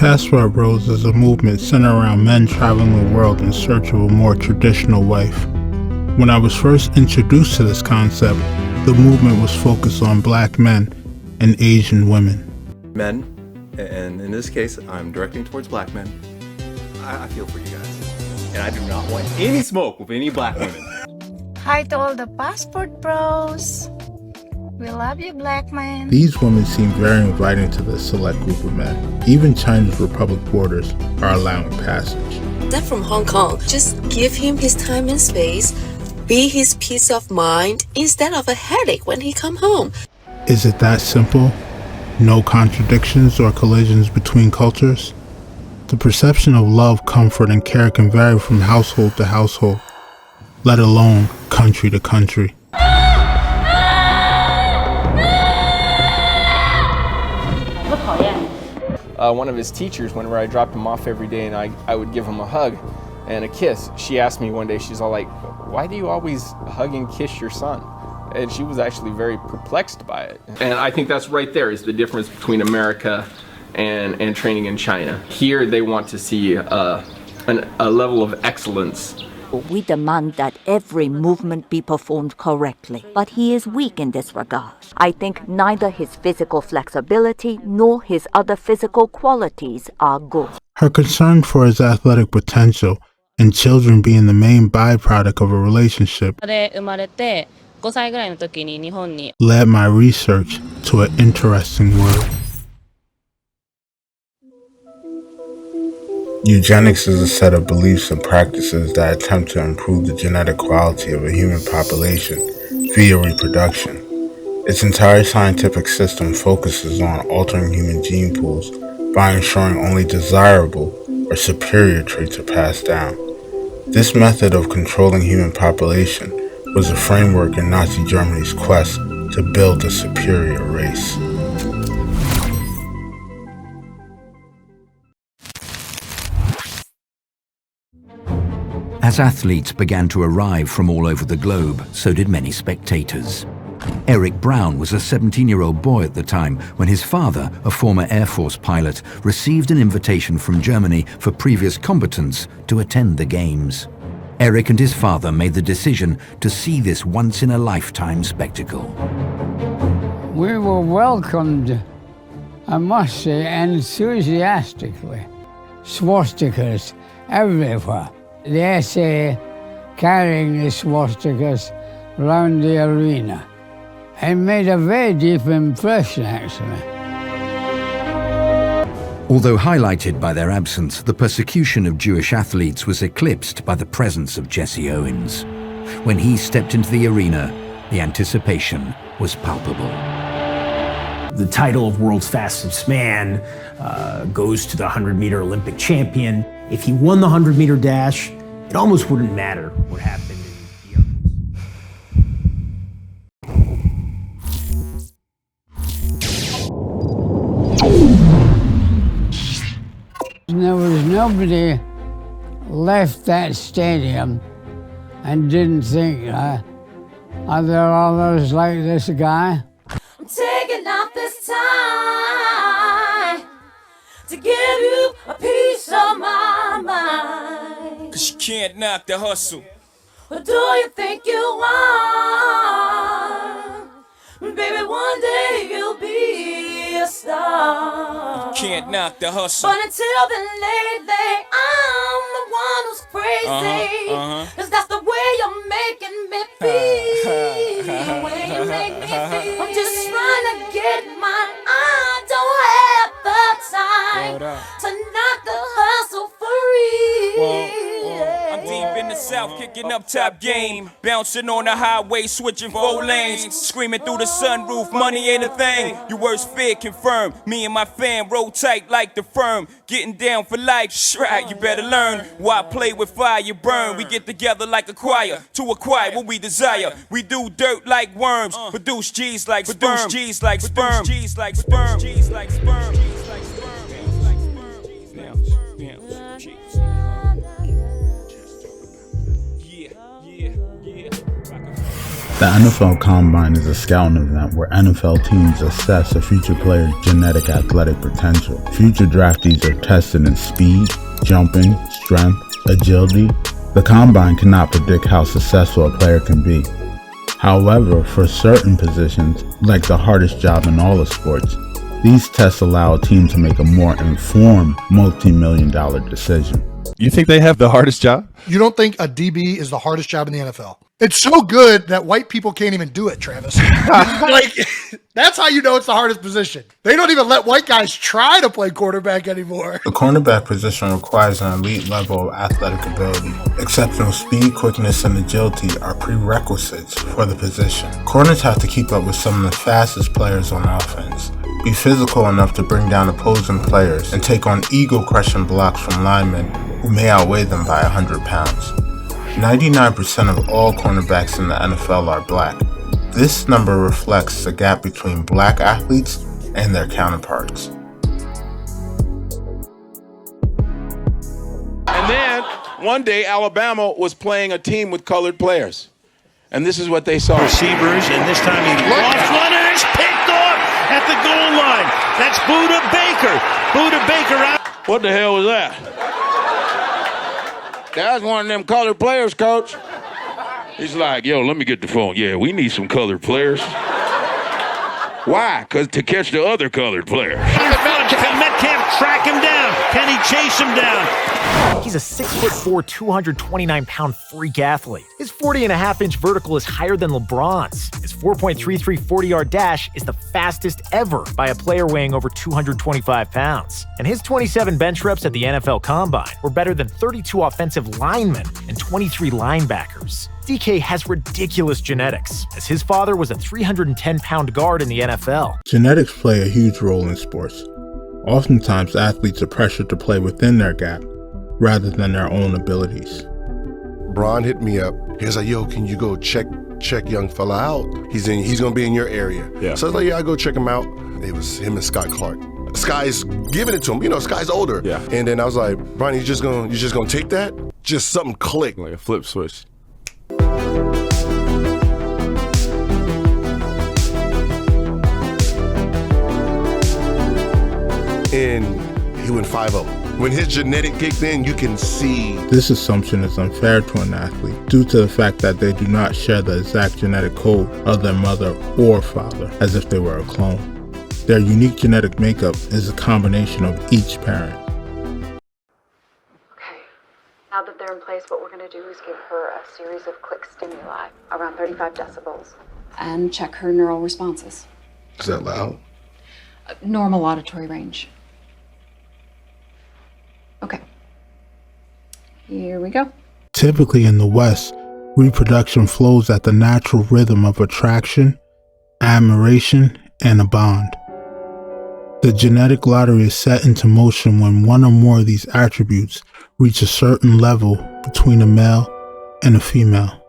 Passport Bros is a movement centered around men traveling the world in search of a more traditional wife. When I was first introduced to this concept, the movement was focused on black men and Asian women. Men, and in this case, I'm directing towards black men. I feel for you guys. And I do not want any smoke with any black women. Hi to all the Passport Bros. We love you, black man. These women seem very inviting to this select group of men. Even China's Republic borders are allowing passage. That from Hong Kong. Just give him his time and space. Be his peace of mind instead of a headache when he come home. Is it that simple? No contradictions or collisions between cultures? The perception of love, comfort, and care can vary from household to household, let alone country to country. One of his teachers, whenever I dropped him off every day and I would give him a hug and a kiss, she asked me one day, she's all like, why do you always hug and kiss your son? And she was actually very perplexed by it. And I think that's right there is the difference between America and training in China. Here they want to see a level of excellence. We demand that every movement be performed correctly, but he is weak in this regard. I think neither his physical flexibility nor his other physical qualities are good. Her concern for his athletic potential and children being the main byproduct of a relationship led my research to an interesting word. Eugenics is a set of beliefs and practices that attempt to improve the genetic quality of a human population via reproduction. Its entire scientific system focuses on altering human gene pools by ensuring only desirable or superior traits are passed down. This method of controlling human population was a framework in Nazi Germany's quest to build a superior race. As athletes began to arrive from all over the globe, so did many spectators. Eric Brown was a 17-year-old boy at the time when his father, a former Air Force pilot, received an invitation from Germany for previous combatants to attend the Games. Eric and his father made the decision to see this once-in-a-lifetime spectacle. We were welcomed, I must say, enthusiastically. Swastikas everywhere. The SA carrying the swastikas around the arena. It made a very deep impression, actually. Although highlighted by their absence, the persecution of Jewish athletes was eclipsed by the presence of Jesse Owens. When he stepped into the arena, the anticipation was palpable. The title of World's Fastest Man goes to the 100-meter Olympic champion. If he won the 100-meter dash, it almost wouldn't matter what happened in the others. There was nobody left that stadium and didn't think, are there others like this guy? I'm taking out this time to give you a piece of my mind. 'Cause you can't knock the hustle. Or do you think you are? Baby, one day you'll be a star. You can't knock the hustle. But until then, lately, I'm the one who's crazy. 'Cause that's the way you're making me feel. The way you make me feel. I'm just trying to get mine. I don't have the time to knock the hustle for real. I'm deep in the South, kicking up top game. Bouncing on the highway, switching 4 lanes. Screaming through the sunroof, money ain't a thing. Your worst fear confirmed. Me and my fam roll tight like the firm. Getting down for life, right, you better learn. Why play with fire, you burn. We get together like a choir to acquire what we desire. We do dirt like worms, produce G's like sperm. Produce G's like sperm. G's like sperm. G's like sperm. The NFL Combine is a scouting event where NFL teams assess a future player's genetic athletic potential. Future draftees are tested in speed, jumping, strength, agility. The Combine cannot predict how successful a player can be. However, for certain positions, like the hardest job in all of sports, these tests allow a team to make a more informed multi-million-dollar decision. You think they have the hardest job? You don't think a DB is the hardest job in the NFL? It's so good that white people can't even do it, Travis. Like, that's how you know it's the hardest position. They don't even let white guys try to play quarterback anymore. The cornerback position requires an elite level of athletic ability. Exceptional speed, quickness, and agility are prerequisites for the position. Corners have to keep up with some of the fastest players on offense, be physical enough to bring down opposing players, and take on ego-crushing blocks from linemen who may outweigh them by 100 pounds. 99% of all cornerbacks in the NFL are black. This number reflects the gap between black athletes and their counterparts. And then one day Alabama was playing a team with colored players. And this is what they saw. Receivers, and this time he lost one and it's picked off at the goal line. That's Buda Baker. Buda Baker out. What the hell was that? That's one of them colored players, coach. He's like, yo, let me get the phone. Yeah, we need some colored players. Why? Because to catch the other colored players. Can Metcalf track him down? Can he chase him down? He's a 6'4", 229-pound freak athlete. His 40.5-inch vertical is higher than LeBron's. His 4.33 40-yard dash is the fastest ever by a player weighing over 225 pounds. And his 27 bench reps at the NFL Combine were better than 32 offensive linemen and 23 linebackers. DK has ridiculous genetics, as his father was a 310-pound guard in the NFL. Genetics play a huge role in sports. Oftentimes, athletes are pressured to play within their gap, rather than their own abilities. Bron hit me up. He was like, yo, can you go check young fella out? He's gonna be in your area. Yeah. So I was like, yeah, I'll go check him out. It was him and Scott Clark. Sky's giving it to him. You know, Sky's older. Yeah. And then I was like, Bron, you just gonna take that? Just something clicked. Like a flip switch. And he went 5-0. When his genetic kicked in, you can see. This assumption is unfair to an athlete due to the fact that they do not share the exact genetic code of their mother or father, as if they were a clone. Their unique genetic makeup is a combination of each parent. Okay, now that they're in place, what we're going to do is give her a series of click stimuli, around 35 decibels, and check her neural responses. Is that loud? Normal auditory range. Okay. Here we go. Typically in the West, reproduction flows at the natural rhythm of attraction, admiration, and a bond. The genetic lottery is set into motion when one or more of these attributes reach a certain level between a male and a female.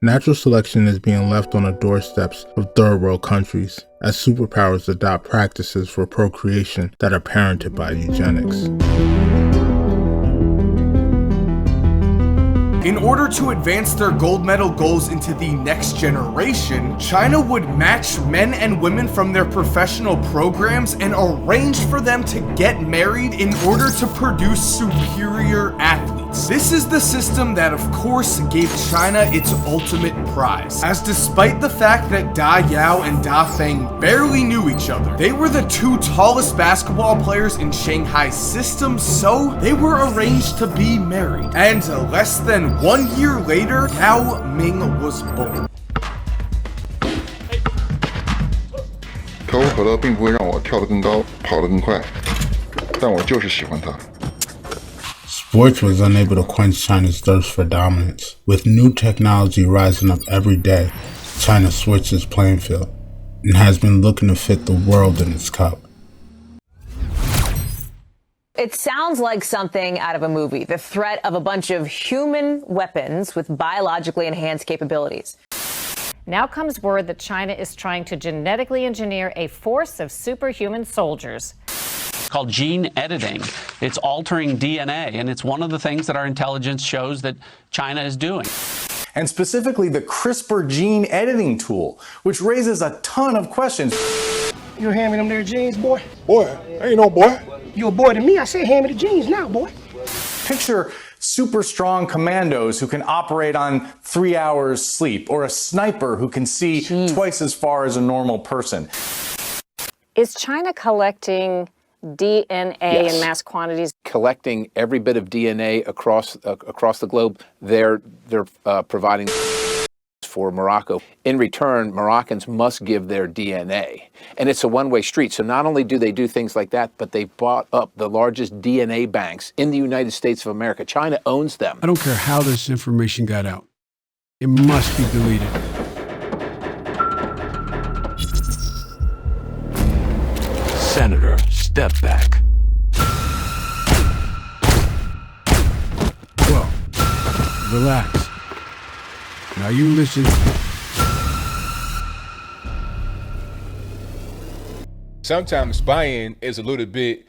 Natural selection is being left on the doorsteps of third world countries as superpowers adopt practices for procreation that are parented by eugenics. In order to advance their gold medal goals into the next generation, China would match men and women from their professional programs and arrange for them to get married in order to produce superior athletes. This is the system that, of course, gave China its ultimate prize, as despite the fact that Da Yao and Da Feng barely knew each other, they were the two tallest basketball players in Shanghai's system, so they were arranged to be married. And less than 1 year later, Yao Ming was born. 可口可乐并不会让我跳得更高、跑得更快，但我就是喜欢它。 Sports was unable to quench China's thirst for dominance. With new technology rising up every day, China switched its playing field and has been looking to fit the world in its cup. It sounds like something out of a movie. The threat of a bunch of human weapons with biologically enhanced capabilities. Now comes word that China is trying to genetically engineer a force of superhuman soldiers. It's called gene editing. It's altering DNA, and it's one of the things that our intelligence shows that China is doing. And specifically the CRISPR gene editing tool, which raises a ton of questions. You hand me them there jeans, boy? Boy, ain't no boy. You a boy to me? I said hand me the jeans now, boy. Picture super strong commandos who can operate on 3 hours sleep, or a sniper who can see twice as far as a normal person. Is China collecting DNA in mass quantities? Collecting every bit of DNA across the globe. They're providing for Morocco. In return, Moroccans must give their DNA. And it's a one-way street. So not only do they do things like that, but they bought up the largest DNA banks in the United States of America. China owns them. I don't care how this information got out. It must be deleted. Senator, step back. Well, relax. Now you listen. Sometimes spying is a little bit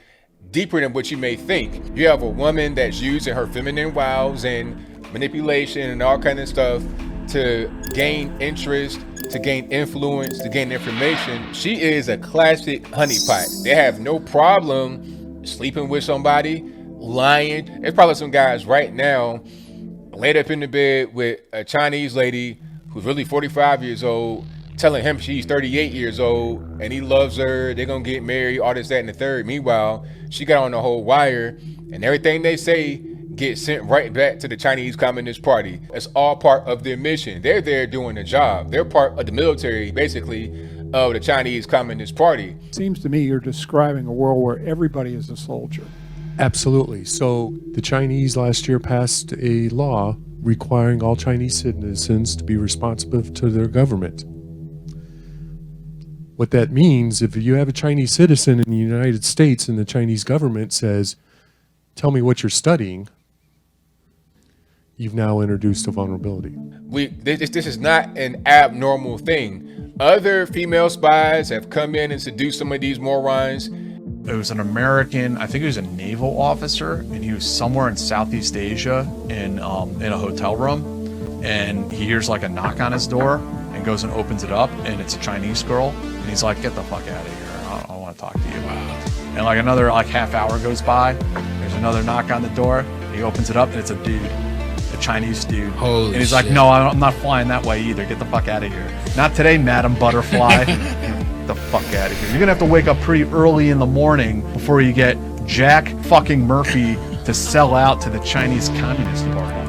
deeper than what you may think. You have a woman that's using her feminine wiles and manipulation and all kind of stuff to gain interest, to gain influence, to gain information. She is a classic honeypot. They have no problem sleeping with somebody, lying. There's probably some guys right now laid up in the bed with a Chinese lady who's really 45 years old, telling him she's 38 years old and he loves her, they're gonna get married, all this, that, and the third. Meanwhile, she got on the whole wire and everything they say gets sent right back to the Chinese Communist Party. It's all part of their mission. They're there doing the job. They're part of the military, basically, of the Chinese Communist Party. Seems to me you're describing a world where everybody is a soldier. Absolutely. So the Chinese last year passed a law requiring all Chinese citizens to be responsive to their government. What that means, if you have a Chinese citizen in the United States and the Chinese government says, tell me what you're studying, you've now introduced a vulnerability. This is not an abnormal thing. Other female spies have come in and seduced some of these morons. It was an American, I think he was a naval officer, and he was somewhere in Southeast Asia in a hotel room, and he hears like a knock on his door and goes and opens it up, and it's a Chinese girl, and he's like, get the fuck out of here, I don't want to talk to you. And like another half hour goes by, there's another knock on the door, he opens it up, and it's a dude, a Chinese dude. Holy and he's shit. like, no, I'm not flying that way either, get the fuck out of here. Not today, Madam Butterfly. The fuck out of here. You're gonna have to wake up pretty early in the morning before you get Jack fucking Murphy to sell out to the Chinese Communist Party.